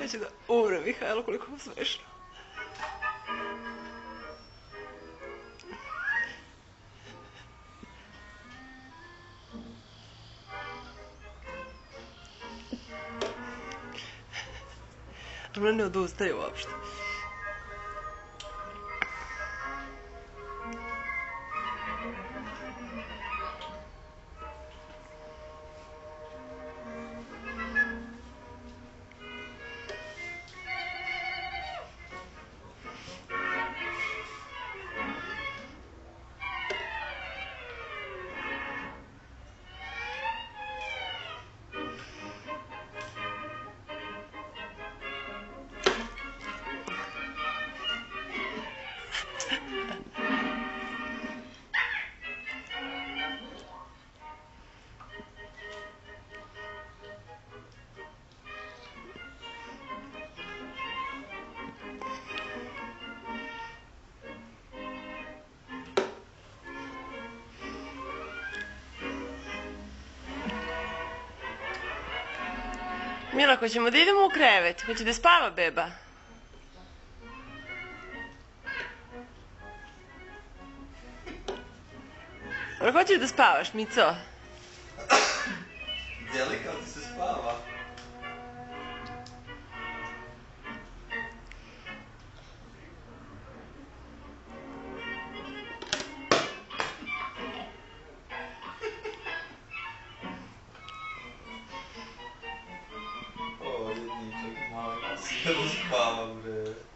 Ja ću da umrem, Mihajlo, koliko mu smešno. Ona ne odustaje uopšte. Mila, hoćemo da idemo u krevet? Hoće da spava beba? Hoćeš da spavaš, Mico? Djeli kao ti se spava. O, jedničak, mali nas da spava, bre.